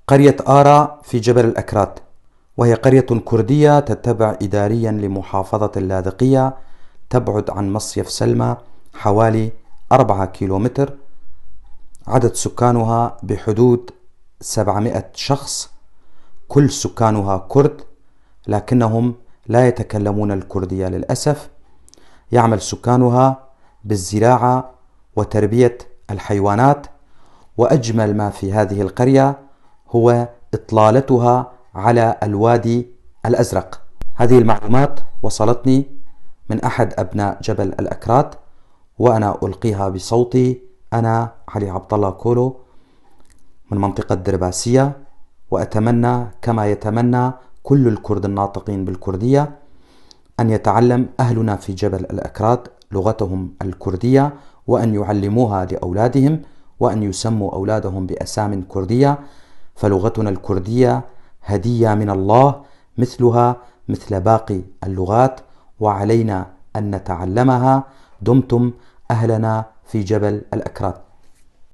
قرية آرا في جبل الأكراد، وهي قرية كردية تتبع إداريا لمحافظة اللاذقية، تبعد عن مصيف سلمى حوالي 4 كيلومتر. عدد سكانها بحدود 700 شخص، كل سكانها كرد لكنهم لا يتكلمون الكردية للأسف. يعمل سكانها بالزراعة وتربية الحيوانات، وأجمل ما في هذه القرية هو إطلالتها على الوادي الأزرق. هذه المعلومات وصلتني من أحد أبناء جبل الأكراد، وأنا ألقيها بصوتي. أنا علي عبد الله كولو من منطقة درباسية، وأتمنى كما يتمنى كل الكرد الناطقين بالكردية أن يتعلم أهلنا في جبل الأكراد لغتهم الكردية، وأن يعلموها لأولادهم، وأن يسموا أولادهم بأسام كردية، فلغتنا الكردية هدية من الله مثلها مثل باقي اللغات، وعلينا أن نتعلمها. دمتم أهلنا في جبل الأكراد.